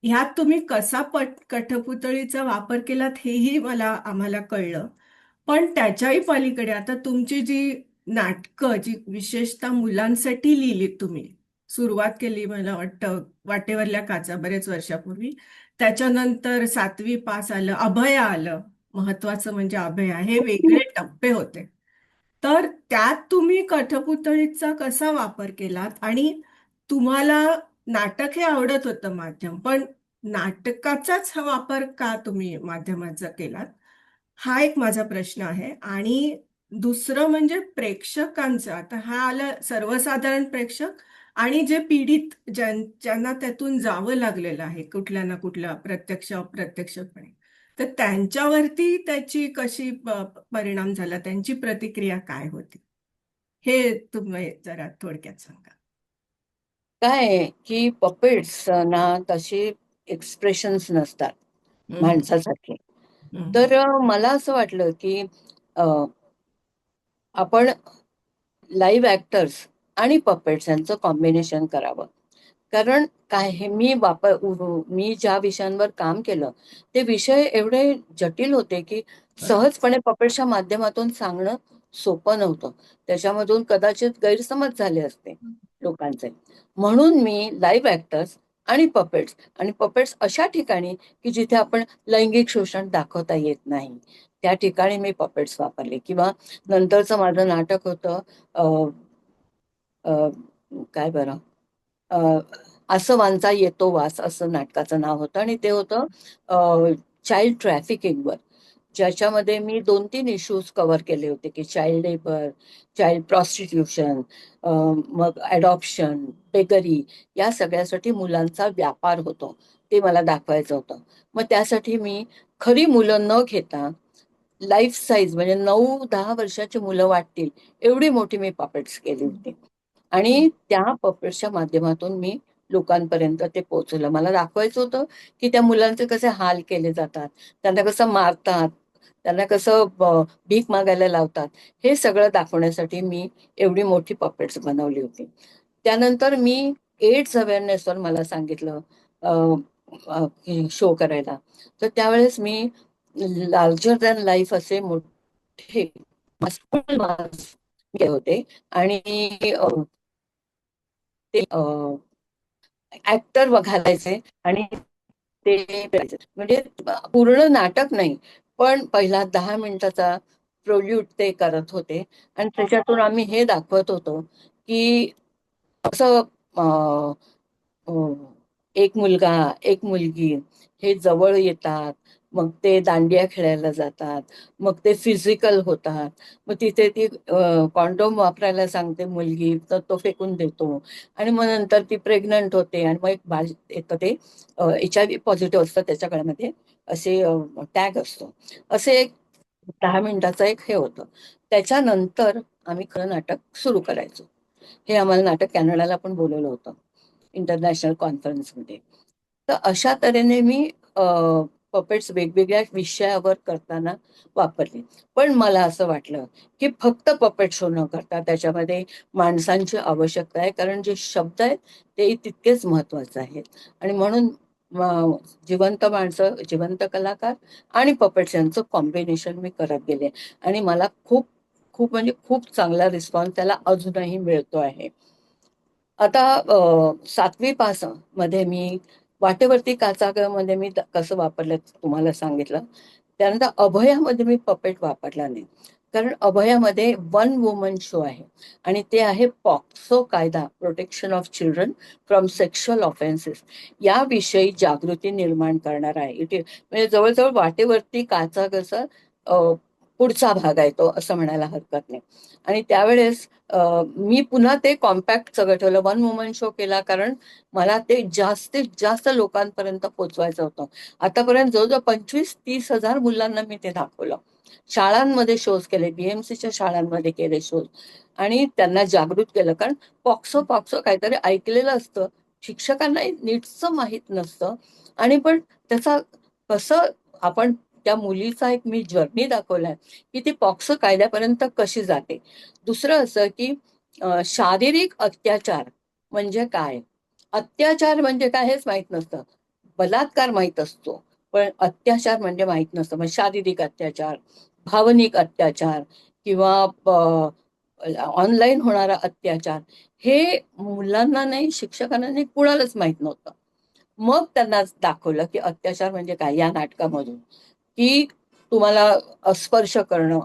ह्यात तुम्ही कसा कठपुतळीचा वापर केलात हेही आम्हाला कळलं. पण त्याच्याही पलीकडे आता तुमची जी नाटकं जी विशेषतः मुलांसाठी लिहिलीत तुम्ही, सुरुवात केली मला वाटतं वाटेवरल्या काचा बरेच वर्षापूर्वी. त्याच्यानंतर 7वी पास आलं, अभया आलं. महत्वाचं म्हणजे अभया, हे वेगळे टप्पे होते. तर त्यात तुम्ही कठपुतळीचा कसा वापर केलात आणि तुम्हाला नाटक हे आवडत होतं माध्यम, पण नाटकाचाच हा वापर का तुम्ही माध्यमाचा केलात? हा एक माझा प्रश्न आहे. आणि दुसरं म्हणजे प्रेक्षकांचं, आता हा आला सर्वसाधारण प्रेक्षक आणि जे पीडित ज्यांना त्यातून जावं लागलेलं आहे कुठल्या ना कुठल्या प्रत्यक्ष अप्रत्यक्षपणे, तर त्यांच्यावरती त्याची कशी परिणाम झाला, त्यांची प्रतिक्रिया काय होती, हे तुम्ही जरा थोडक्यात सांगा. काय आहे की पपेट्स ना तशी एक्सप्रेशन्स नसतात हम्म, माणसासारखे. हम्म, तर मला असं वाटलं की अ, आपण लाईव्ह ऍक्टर्स आणि पपेट्स यांचं कॉम्बिनेशन करावं. कारण काय हे मी ज्या विषयांवर काम केलं ते विषय एवढे जटिल होते की सहजपणे पपेट्सच्या माध्यमातून सांगणं सोपं नव्हतं. त्याच्यामधून कदाचित गैरसमज झाले असते लोकांचे. म्हणून मी लाईव्ह ऍक्टर्स आणि पपेट्स अशा ठिकाणी की जिथे आपण लैंगिक शोषण दाखवता येत नाही त्या ठिकाणी मी पपेट्स वापरले. किंवा नंतरचं माझं नाटक होतं अ, अ, काय बरं अ, आसवांचा येतो वास असं नाटकाचं नाव होतं आणि ते होतं चाइल्ड ट्रॅफिकिंगवर, ज्याच्यामध्ये मी 2-3 इश्यूज कव्हर केले होते की चाइल्ड लेबर, चाइल्ड प्रॉस्टिट्यूशन, मग अडॉप्शन, बेगरी, या सगळ्यासाठी मुलांचा व्यापार होतो, ते मला दाखवायचं होतं. मग त्यासाठी मी खरी मुलं न घेता लाईफ साईज म्हणजे 9-10 वर्षाची मुलं वाटतील एवढी मोठी मी पपेट्स केली होती. आणि त्या पपेट्सच्या माध्यमातून मी लोकांपर्यंत ते पोहोचवलं. मला दाखवायचं होतं की त्या मुलांचे कसे हाल केले जातात, त्यांना कसं मारतात, त्यांना कसं भीक मागायला लावतात, हे सगळं दाखवण्यासाठी मी एवढी मोठी पपेट्स बनवली होती. त्यानंतर मी एड्स अवेअरनेसवर मला सांगितलं शो करायला. तर त्यावेळेस मी लार्जर दॅन लाईफ असे मोठे मास्क केले होते आणि ते ऍक्टर घालायचे आणि ते करायचे. म्हणजे पूर्ण नाटक नाही, पण पहिला 10 मिनिटाचा प्रोल्यूट ते करत होते आणि त्याच्यातून आम्ही हे दाखवत होतो की असं अं, अं, एक मुलगा एक मुलगी हे जवळ येतात, मग ते दांडिया खेळायला जातात, मग ते फिजिकल होतात, मग तिथे ती कॉन्डोम वापरायला सांगते मुलगी तर तो फेकून देतो आणि मग नंतर ती प्रेग्नंट होते आणि मग एक बाळ येतं, ते HIV पॉझिटिव्ह असतं, त्याच्या गळ्यामध्ये असे टॅग असतो. असे एक 10 मिनिटाचं एक हे होतं. त्याच्यानंतर आम्ही खरं नाटक सुरू करायचो. हे आम्हाला नाटक कॅनडाला पण बोलवलं होतं इंटरनॅशनल कॉन्फरन्समध्ये. तर अशा तऱ्हेने मी पपेट्स वेगवेगळ्या विषयावर करताना वापरली. पण मला असं वाटलं की फक्त पपेट शो न करता त्याच्यामध्ये माणसांची आवश्यकता आहे, कारण जे शब्द आहेत ते तितकेच महत्वाचे आहेत. आणि म्हणून अ, जिवंत माणसं, जिवंत कलाकार आणि पपेट्स यांचं कॉम्बिनेशन मी करत गेले आणि मला खूप खूप म्हणजे खूप चांगला रिस्पॉन्स त्याला अजूनही मिळतो आहे. आता 7वी पास मध्ये मी वाटेवरती काचा ग मध्ये मी कसं वापरलं तुम्हाला सांगितलं. त्यानंतर अभयामध्ये मी पपेट वापरला नाही. कारण अभयामध्ये वन वुमन शो आहे आणि ते आहे पॉक्सो कायदा, protection of children from sexual offences, याविषयी जागृती निर्माण करणार आहे. इथे म्हणजे जवळजवळ वाटेवरती काचा कसं पुढचा भाग आहे तो, असं म्हणायला हरकत नाही. आणि त्यावेळेस मी पुन्हा ते कॉम्पॅक्ट सगळं ठेवलं, वन वुमन शो केला, कारण मला ते जास्तीत जास्त लोकांपर्यंत पोहोचवायचं होतं. आतापर्यंत जवळजवळ 25-30 हजार मुलांना मी ते दाखवलं. शाळांमध्ये शोज केले, बीएमसीच्या शाळांमध्ये केले शोज आणि त्यांना जागृत केलं. कारण पॉक्सो पॉक्सो काहीतरी ऐकलेलं असतं, शिक्षकांना नीटचं माहीत नसतं. आणि पण त्याचा कसं आपण त्या मुलीचा एक मी जर्नी दाखवलाय की ती पॉक्सो कायद्यापर्यंत कशी जाते. दुसरं असं की शारीरिक अत्याचार म्हणजे काय, अत्याचार म्हणजे काय हेच माहित नसतं. बलात्कार माहीत असतो, पण अत्याचार म्हणजे माहीत नसतं. मग शारीरिक अत्याचार, भावनिक अत्याचार किंवा ऑनलाईन होणारा अत्याचार हे मुलांना नाही, शिक्षकांना नाही, कुणालाच माहीत नव्हतं. मग त्यांना दाखवलं की अत्याचार म्हणजे काय या नाटकामधून, की तुम्हाला स्पर्श करणं,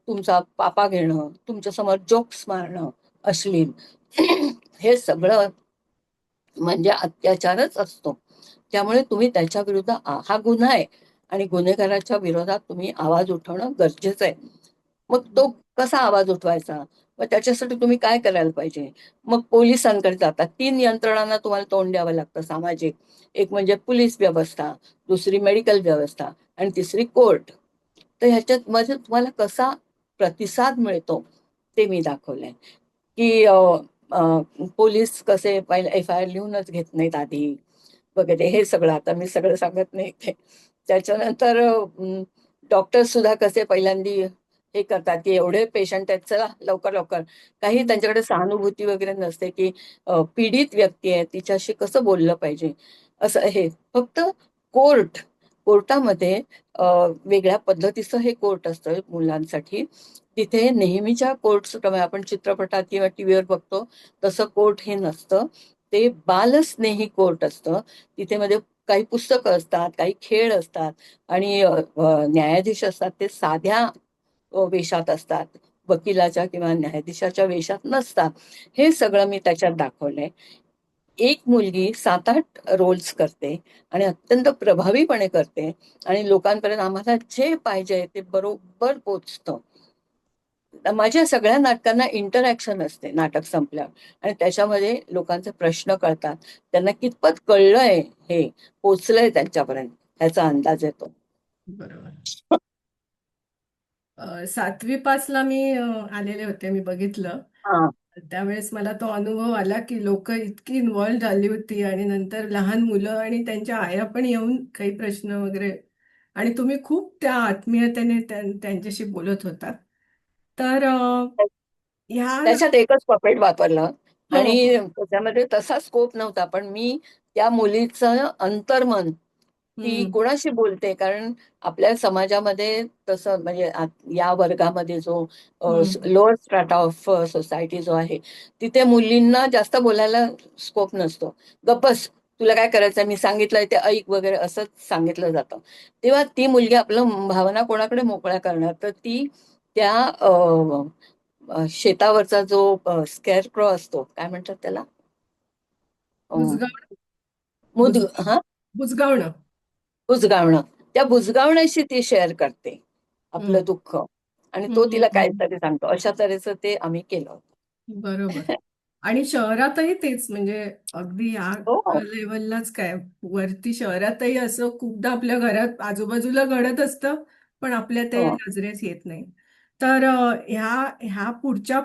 तुमचा पापा घेणं, तुमच्या समोर जोक्स मारणं, अश्लील हे सगळं म्हणजे अत्याचारच असतो. त्यामुळे तुम्ही त्याच्या विरुद्ध हा गुन्हा आहे आणि गुन्हेगाराच्या विरोधात तुम्ही आवाज उठवणं गरजेचं आहे. मग तो कसा आवाज उठवायचा? मग त्याच्यासाठी तुम्ही काय करायला पाहिजे? मग पोलिसांकडे जातात. 3 यंत्रणांना तुम्हाला तोंड द्यावं लागतं सामाजिक. एक म्हणजे पोलीस व्यवस्था, दुसरी मेडिकल व्यवस्था आणि तिसरी कोर्ट. तर ह्याच्यात मध्ये तुम्हाला कसा प्रतिसाद मिळतो ते मी दाखवलंय. की पोलीस कसे पहिले एफ-आय-आर लिहूनच घेत नाहीत आधी वगैरे हे सगळं. आता मी सगळं सांगत नाही ते. त्याच्यानंतर डॉक्टर सुद्धा कसे पहिल्यांदी हे करतात की एवढे पेशंट आहेत, चला लवकर लवकर. काही त्यांच्याकडे सहानुभूती वगैरे नसते की पीडित व्यक्ती आहे, तिच्याशी कसं बोललं पाहिजे असं हे. फक्त कोर्ट कोर्टामध्ये वेगळ्या पद्धतीचं हे कोर्ट असतं मुलांसाठी. तिथे नेहमीच्या कोर्ट्स आपण चित्रपटात किंवा टीव्हीवर बघतो तसं कोर्ट हे नसतं. ते बालस्नेही कोर्ट असतं. तिथे मध्ये काही पुस्तकं असतात, काही खेळ असतात आणि न्यायाधीश असतात ते साध्या वेशात असतात. वकिलाच्या किंवा न्यायाधीशाच्या वेशात नसतात. हे सगळं मी त्याच्यात दाखवलंय. एक मुलगी 7-8 रोल्स करते आणि अत्यंत प्रभावीपणे करते आणि लोकांपर्यंत आम्हाला जे पाहिजे ते बरोबर पोचतं. माझ्या सगळ्या नाटकांना इंटरॅक्शन असते नाटक संपल्यावर आणि त्याच्यामध्ये लोकांचे प्रश्न कळतात. त्यांना कितपत कळलंय हे, पोचलंय त्यांच्यापर्यंत ह्याचा अंदाज येतो. बरोबर. 7वी-5ला मी आलेले होते, मी बघितलं. हा. त्यावेळेस मला तो अनुभव आला की लोक इतकी इन्व्हॉल्व झाली होती आणि नंतर लहान मुलं आणि त्यांच्या आया पण येऊन काही प्रश्न वगैरे, आणि तुम्ही खूप त्या आत्मीयतेने त्यांच्याशी बोलत होता. तर ह्या त्याच्यात एकच पपेट वापरलं हो आणि त्याच्यामध्ये तसा स्कोप नव्हता, पण मी त्या मुलीचं अंतर्मन, ती हम्म कोणाशी बोलते, कारण आपल्या समाजामध्ये तसं म्हणजे या वर्गामध्ये जो हम्म लोअर स्ट्राटा ऑफ सोसायटी जो आहे, तिथे मुलींना जास्त बोलायला स्कोप नसतो. गप्पस, तुला काय करायचं मी सांगितलंय ते ऐक वगैरे असंच सांगितलं जातं. तेव्हा ती मुलगी आपलं भावना कोणाकडे मोकळ्या करणार, तर ती त्या शेतावरचा जो स्केअरक्रॉ असतो, काय म्हणतात त्याला, अं, बुजगाव मुद बुज हा बुजगावणं. बुजगावणं. त्या बुजगावण्याशी ती शेअर करते हम्म आपलं दुःख आणि तो हम्म तिला हम्म. काहीतरी सांगतो. अशा तऱ्हेचं ते आम्ही केलं होतं. बरोबर. आणि शहरातही तेच, म्हणजे अगदी या हो. लेवललाच काय, वरती शहरातही असं खूपदा आपल्या घरात आजूबाजूला घडत असतं, पण आपल्या ते हो. नजरेस येत नाही. तर ह्या ह्या पुढच्या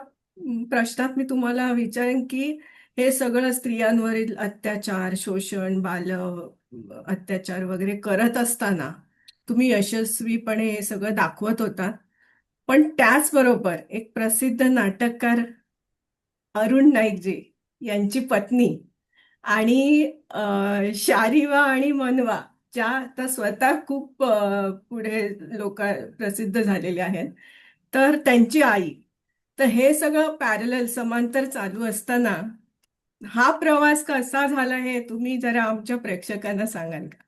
प्रश्नात मी तुम्हाला विचारेन की हे सगळं स्त्रियांवरील अत्याचार, शोषण, बाल अत्याचार वगैरे करत असताना तुम्ही यशस्वीपणे हे सगळं दाखवत होता. पण त्याचबरोबर एक प्रसिद्ध नाटककार अरुण नाईकजी यांची पत्नी आणि शारीवा आणि मनवा, ज्या आता स्वतः खूप पुढे लोक प्रसिद्ध झालेले आहेत, तर त्यांची आई, तर हे सगळं पॅरलल समांतर चालू असताना हा प्रवास कसा झाला हे तुम्ही जरा आमच्या प्रेक्षकांना सांगाल का?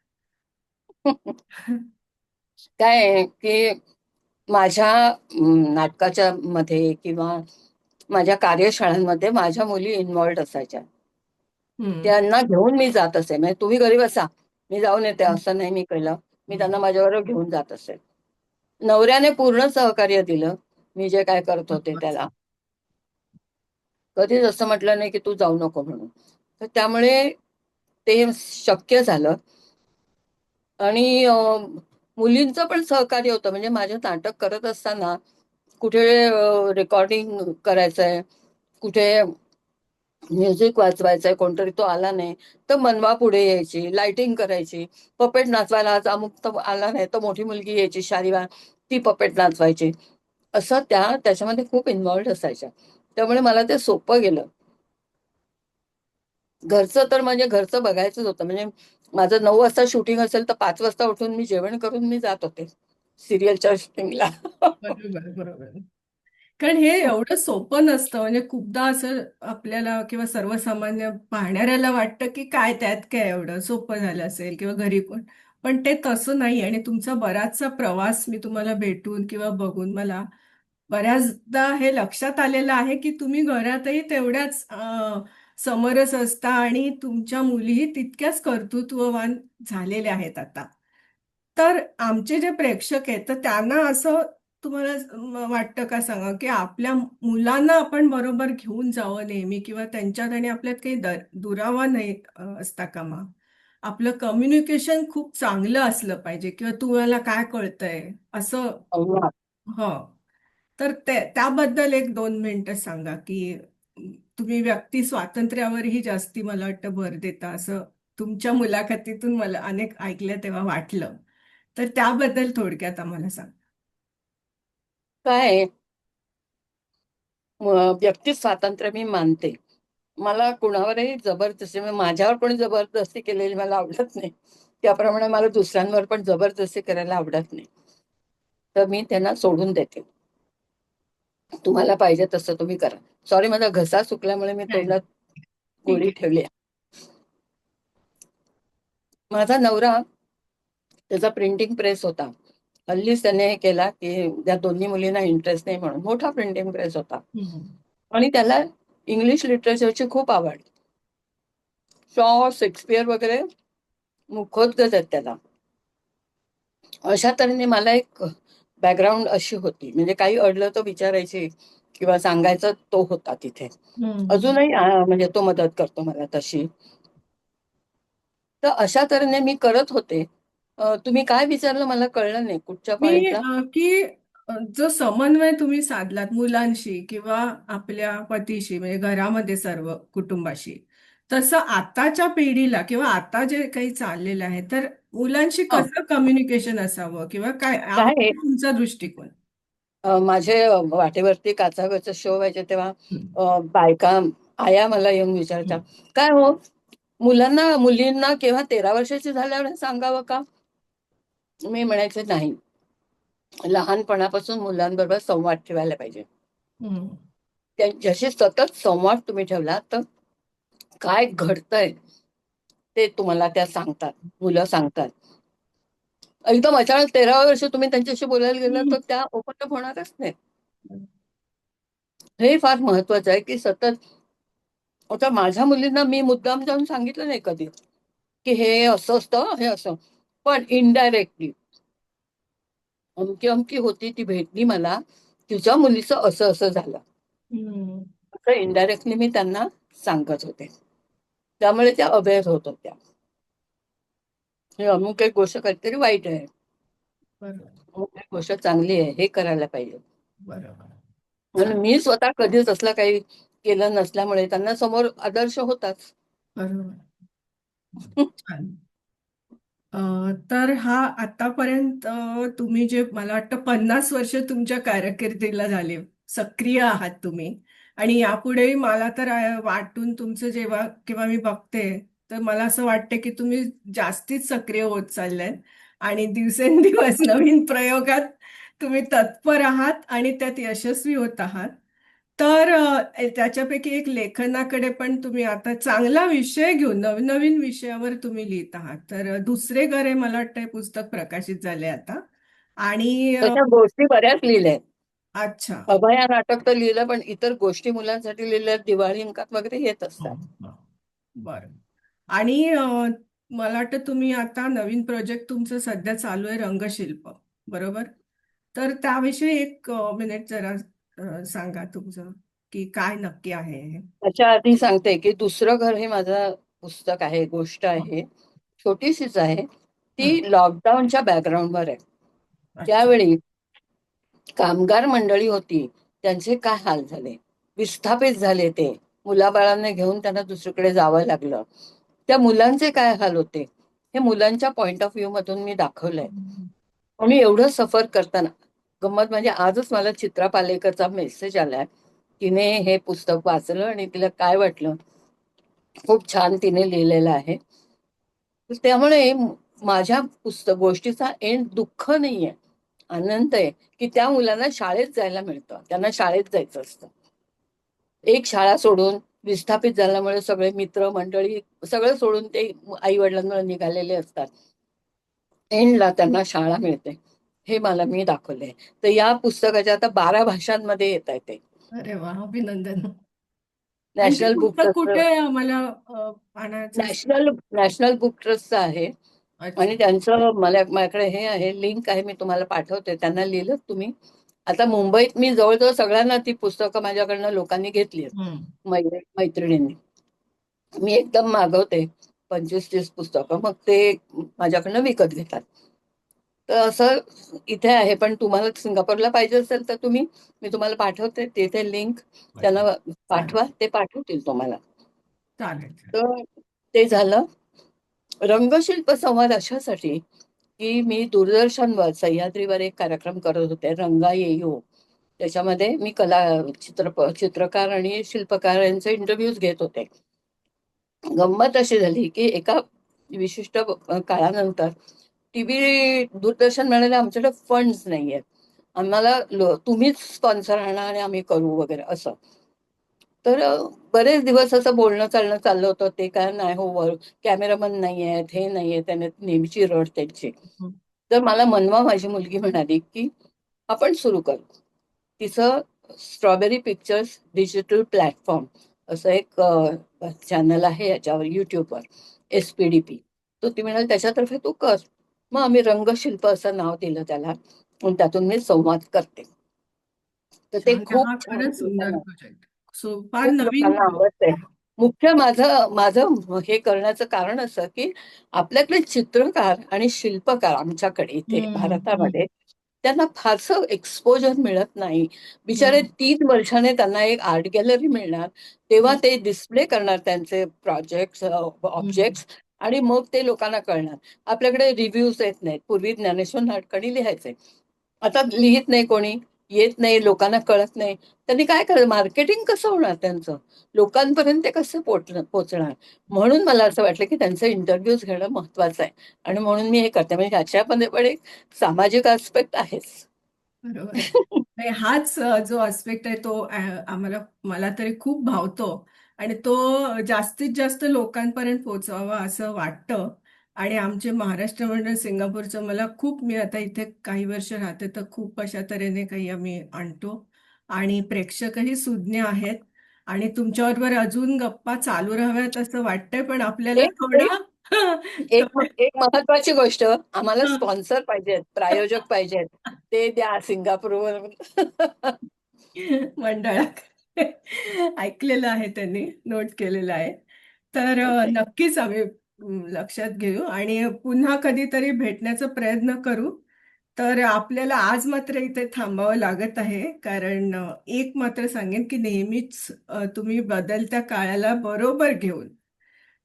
काय आहे की माझ्या नाटकाच्या मध्ये किंवा माझ्या कार्यशाळांमध्ये माझ्या मुली इन्व्हॉल्ड असायच्या. हम्म त्यांना घेऊन मी जात असे. म्हणजे तुम्ही घरी बसा, मी जाऊन येते असं नाही मी केलं. मी त्यांना माझ्याबरोबर घेऊन जात असे. नवऱ्याने पूर्ण सहकार्य दिलं मी जे काय करत होते त्याला. कधीच असं म्हटलं नाही की तू जाऊ नको म्हणून. तर त्यामुळे ते शक्य झालं आणि मुलींचं पण सहकार्य होतं. म्हणजे माझं नाटक करत असताना कुठे रेकॉर्डिंग करायचंय, कुठे म्युझिक वाजवायचंय, कोणतरी तो आला नाही तर मनवा पुढे यायची, लाइटिंग करायची, पपेट नाचवायला आज अमुक तर आला नाही तर मोठी मुलगी यायची शारीवा, ती पपेट नाचवायची. असं त्याच्यामध्ये खूप इन्व्हॉल्ड असायच्या. त्यामुळे मला ते सोपं गेलं. घरचं तर म्हणजे घरचं बघायचंच होतं. म्हणजे माझं 9 वाजता शूटिंग असेल तर 5 वाजता उठून मी जेवण करून मी जात होते सिरियलच्या शूटिंगला. बरोबर बरोबर. कारण हे एवढं सोपं नसतं, म्हणजे खूपदा असं आपल्याला किंवा सर्वसामान्य पाहणाऱ्याला वाटतं की काय त्यात काय एवढं सोपं झालं असेल किंवा घरी कोण, पण ते तसं नाही. आणि तुमचा बराचसा प्रवास मी तुम्हाला भेटून किंवा बघून मला बऱ्याचदा हे लक्षात आलेलं आहे की तुम्ही घरातही तेवढ्याच समरस असता आणि तुमच्या मुलीही तितक्याच कर्तृत्ववान झालेल्या आहेत आता. तर आमचे जे प्रेक्षक आहेत तर त्यांना असं तुम्हाला वाटतं का, सांगा, की आपल्या मुलांना आपण बरोबर घेऊन जावं नेहमी किंवा त्यांच्यात आणि आपल्यात काही दुरावा नाही असता कामा. आपलं कम्युनिकेशन खूप चांगलं असलं पाहिजे किंवा तुम्हाला काय कळतंय असं. हो. तर त्याबद्दल एक 2 मिनिटं सांगा की तुम्ही व्यक्ती स्वातंत्र्यावरही जास्ती मला वाटतं भर देता असं तुमच्या मुलाखतीतून मला अनेक ऐकलं तेव्हा वाटलं. तर त्याबद्दल थोडक्यात आम्हाला सांग. काय आहे, व्यक्ती स्वातंत्र्य मी मानते. मला कुणावरही जबरदस्ती, म्हणजे माझ्यावर कोणी जबरदस्ती केलेली मला आवडत नाही. त्याप्रमाणे मला दुसऱ्यांवर पण जबरदस्ती करायला आवडत नाही. तर मी त्यांना सोडून देते. तुम्हाला पाहिजे तसं तुम्ही करा. सॉरी, माझा घसा सुकल्यामुळे मी नाही, तोंडात ठीक गोळी आहे. ठेवली आहे. माझा नवरा, त्याचा प्रिंटिंग प्रेस होता. हल्लीच त्याने हे केला की त्या दोन्ही मुलींना इंटरेस्ट नाही म्हणून मोठा प्रिंटिंग प्रेस होता. हम्म. आणि त्याला इंग्लिश लिटरेचरची खूप आवड. शॉ, शेक्सपियर वगैरे मुखोद्गत आहेत त्याला. अशा तऱ्हेने मला एक बॅकग्राऊंड अशी होती, म्हणजे काही अडलं तर विचारायची किंवा सांगायचं तो होता तिथे. हम्म. अजूनही म्हणजे तो मदत करतो मला तशी. तर अशा तऱ्हेने मी करत होते. तुम्ही काय विचारलं मला कळलं नाही कुठच्या मी पॉइंटला. की जो समन्वय तुम्ही साधलात मुलांशी किंवा आपल्या पतीशी म्हणजे घरामध्ये सर्व कुटुंबाशी, तसं आताच्या पिढीला किंवा आता जे काही चाललेलं आहे तर मुलांशी हा, कसं कम्युनिकेशन असावं किंवा काय काय आहे, तुमचा दृष्टिकोन. माझे वाटेवरती काचावरचे शो व्हायचे तेव्हा हम्म. बायका, आया मला येऊन विचारायच्या, काय हो, मुलांना मुलींना केव्हा 13 वर्षाची झाल्यावर सांगावं का? मी म्हणायचे नाही, लहानपणापासून मुलांबरोबर संवाद ठेवायला पाहिजे. हम्म. त्यांच्याशी सतत संवाद तुम्ही ठेवला तर काय घडतंय ते तुम्हाला त्या सांगतात, मुलं सांगतात. एकदम अचानक 13व्या वर्षी तुम्ही त्यांच्याशी बोलायला गेलं तर त्या ओपन अप होणारच नाही. हे फार महत्वाचं आहे की सतत. आता माझ्या मुलींना मी मुद्दाम जाऊन सांगितलं नाही कधी की हे असं असतं, हे असं. पण इनडायरेक्टली अमकी अमकी होती, ती भेटली मला, तिच्या मुलीचं असं असं झालं, हम्म. असं इनडायरेक्टली मी त्यांना सांगत होते. त्यामुळे त्या अवेअर होत होत्या, हे अमुक एक गोष्ट काहीतरी वाईट आहे, बरोबर अमुक एक गोष्ट चांगली आहे, हे करायला पाहिजे. बरोबर. म्हणून छान. मी स्वतः कधीच असलं काही केलं नसल्यामुळे त्यांना समोर आदर्श होताच. बरोबर. छान. तर हा आतापर्यंत तुम्ही जे मला वाटतं 50 वर्ष तुमच्या कारकिर्दीला झाले, सक्रिय आहात तुम्ही. आणि यापुढेही मला तर वाटून तुमचं जेव्हा केव्हा मी बघते तर मला असं वाटतं की तुम्ही जास्तीच सक्रिय होत चाललाय आणि दिवसेंदिवस नवीन प्रयोगात तुम्ही तत्पर आहात आणि त्यात यशस्वी होत आहात. तर त्याच्यापैकी एक लेखनाकडे पण तुम्ही आता चांगला विषय घेऊन नवीन नवीन विषयावर तुम्ही लिहित आहात. तर दुसरे घर हे मला वाटतं हे पुस्तक प्रकाशित झाले आता. आणि तशा गोष्टी बऱ्याच लिहिल्या आहेत. अच्छा. अभया नाटक तर लिहिलं, पण इतर गोष्टी मुलांसाठी लिहिल्या, दिवाळी अंकात वगैरे येत हो, असतात. हो. बरं. आणि मला वाटतं तुम्ही आता नवीन प्रोजेक्ट तुमचं सध्या चालू आहे रंगशिल्प, बरोबर? तर त्याविषयी एक मिनिट जरा सांगा तुमचं की काय नक्की आहे हे. त्याच्या आधी सांगते की दुसरं घर हे माझं पुस्तक आहे, गोष्ट आहे, छोटीशीच आहे. हं. ती लॉकडाऊनच्या बॅकग्राऊंडवर आहे. अच्छा. त्यावेळी कामगार मंडळी होती, त्यांचे काय हाल झाले, विस्थापित झाले ते, मुलाबाळांना घेऊन त्यांना दुसरीकडे जावं लागलं, त्या मुलांचे काय हाल होते, हे मुलांच्या पॉइंट ऑफ व्ह्यू मधून मी दाखवलंय. हं. आणि एवढं सफर करताना गंमत म्हणजे आजच मला चित्रा पालेकरचा मेसेज आलाय. तिने हे पुस्तक वाचलं आणि तिला काय वाटलं, खूप छान तिने लिहिलेलं आहे. त्यामुळे माझ्या गोष्टीचा एंड दुःख नाहीये, आनंद आहे की त्या मुलांना शाळेत जायला मिळतं, त्यांना शाळेत जायचं असतं. एक शाळा सोडून विस्थापित झाल्यामुळे सगळे मित्र मंडळी सगळं सोडून ते आई वडिलांवर निघालेले असतात. एंडला त्यांना शाळा मिळते, हे मी दाखवलंय. तर या पुस्तकाच्या आता 12 भाषांमध्ये येत आहे ते. अरे वा, अभिनंदन. आणि ते नॅशनल बुक पुस्तक ट्रस्ट, कुठे आम्हाला आणायचं असेल? नॅशनल बुक ट्रस्टचं आहे. अच्छा. आणि त्यांचं माझ्याकडे हे आहे, लिंक आहे, मी तुम्हाला पाठवते. त्यांना लिहिलं तुम्ही. आता मुंबईत मी जवळजवळ सगळ्यांना ती पुस्तकं माझ्याकडनं लोकांनी घेतली आहेत, हम्म. मैत्रिणींनी. मी एकदम मागवते 25-30 पुस्तकं, मग ते माझ्याकडनं विकत घेतात. तर असं इथे आहे. पण तुम्हाला सिंगापूरला पाहिजे असेल तर मी तुम्हाला पाठवते तिथे लिंक, त्यांना चालेल पाठवा, ते पाठवतील तुम्हाला. चालेल. तर ते झालं. रंगशिल्प संवाद अशासाठी की मी दूरदर्शनवर सह्याद्रीवर एक कार्यक्रम करत होते, रंगा येयो. त्याच्यामध्ये मी चित्रकार आणि शिल्पकार यांचे इंटरव्ह्यूज घेत होते. गंमत अशी झाली की एका विशिष्ट काळानंतर टीव्ही दूरदर्शन म्हणाले आमच्याकडे फंड्स नाहीयेत, आम्हाला तुम्हीच स्पॉन्सर आणा आणि आम्ही करू वगैरे असं. तर बरेच दिवस असं बोलणं चालणं चाललं होतं. ते काय नाही हो, कॅमेरामन नाही आहेत, हे नाहीये, त्याने नेहमीची रड त्यांची. हम्म. तर मला मनवा माझी मुलगी म्हणाली की आपण सुरू करू. तिचं स्ट्रॉबेरी पिक्चर्स डिजिटल प्लॅटफॉर्म असं एक चॅनल आहे याच्यावर, युट्यूबवर, SPDP. तो ती म्हणाली त्याच्यातर्फे तू कर. मग आम्ही रंगशिल्प असं नाव दिलं त्याला, आणि त्यातून मी संवाद करते. तर ते छान. खूप हा छान खरंच सुंदर लोकांना, प्रोजेक्ट. सो फार खूप नवीन. लोकांना आवडतंय. मुख्य माझं माझं हे करण्याचं कारण असं की आपल्याकडे चित्रकार आणि शिल्पकार आमच्याकडे इथे हम्म. हम्म. भारतामध्ये त्यांना फारसं एक्सपोजर मिळत नाही. बिचारे हम्म. 3 वर्षाने त्यांना एक आर्ट गॅलरी मिळणार, तेव्हा हम्म. ते डिस्प्ले करणार त्यांचे प्रोजेक्ट्स, हम्म. ऑब्जेक्ट्स, आणि मग ते लोकांना कळणार. आपल्याकडे रिव्ह्यूज येत नाहीत. पूर्वी ज्ञानेश्वर नाटकणी लिहायचे, आता लिहित नाही कोणी, येत नाही, लोकांना कळत नाही. त्यांनी काय करायचं, मार्केटिंग कसं होणार त्यांचं, लोकांपर्यंत ते कसं पोचणार. म्हणून मला असं वाटलं की त्यांचं इंटरव्ह्यूज घेणं महत्वाचं आहे, आणि म्हणून मी हे करते. म्हणजे ह्याच्यामध्ये पण एक सामाजिक आस्पेक्ट आहेच. बरोबर. नाही, हाच जो आस्पेक्ट आहे तो मला तरी खूप भावतो आणि तो जास्तीत जास्त लोकांपर्यंत पोहोचावा असं वाटतं. आणि आमचे महाराष्ट्र मंडळ सिंगापूरचं मी आता इथे काही वर्ष राहते तर खूप अशा तऱ्हेने काही आम्ही आणतो आणि प्रेक्षकही सुज्ञ आहेत आणि तुमच्याबरोबर अजून गप्पा चालू राहाव्यात असं वाटतंय, पण आपल्याला एक एक थोडा एक महत्वाची गोष्ट, आम्हाला स्पॉन्सर पाहिजेत, प्रायोजक पाहिजेत, ते द्या सिंगापूरवरून. मंडळात ऐकलेलं आहे, त्यांनी नोट केलेलं आहे. तर ओके. नक्कीच आम्ही लक्षात घेऊ आणि पुन्हा कधीतरी भेटण्याचा प्रयत्न करू. तर आपल्याला आज मात्र इथे थांबावं लागत आहे, कारण एक मात्र सांगेन की नेहमीच तुम्ही बदलत्या काळाला बरोबर घेऊन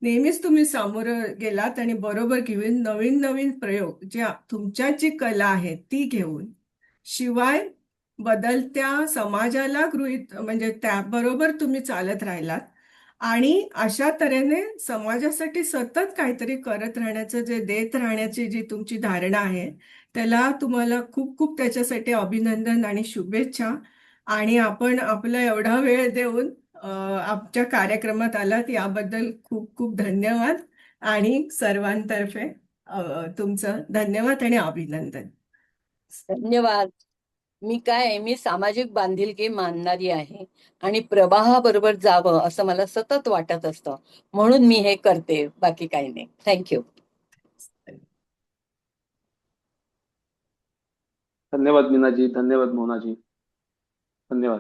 नेहमीच तुम्ही सामोरं गेलात आणि बरोबर घेऊन नवीन नवीन प्रयोग तुमच्यात जी कला आहे ती घेऊन, शिवाय बदलत्या समाजाला गृहीत म्हणजे त्याबरोबर तुम्ही चालत राहिलात आणि अशा तऱ्हेने समाजासाठी सतत काहीतरी करत राहण्याचं देत राहण्याची जी तुमची धारणा आहे, त्याला तुम्हाला खूप खूप त्याच्यासाठी अभिनंदन आणि शुभेच्छा. आणि आपण आपला एवढा वेळ देऊन आमच्या कार्यक्रमात आलात याबद्दल खूप खूप धन्यवाद आणि सर्वांतर्फे तुमचं धन्यवाद आणि अभिनंदन. धन्यवाद. मी सामाजिक बांधिलकी मानणारी आहे, आणि प्रवाहाबरोबर जावं असं मला सतत वाटत असतं, म्हणून मी हे करते, बाकी काही नाही. थँक्यू. धन्यवाद मीनाजी, धन्यवाद मोनाजी, धन्यवाद.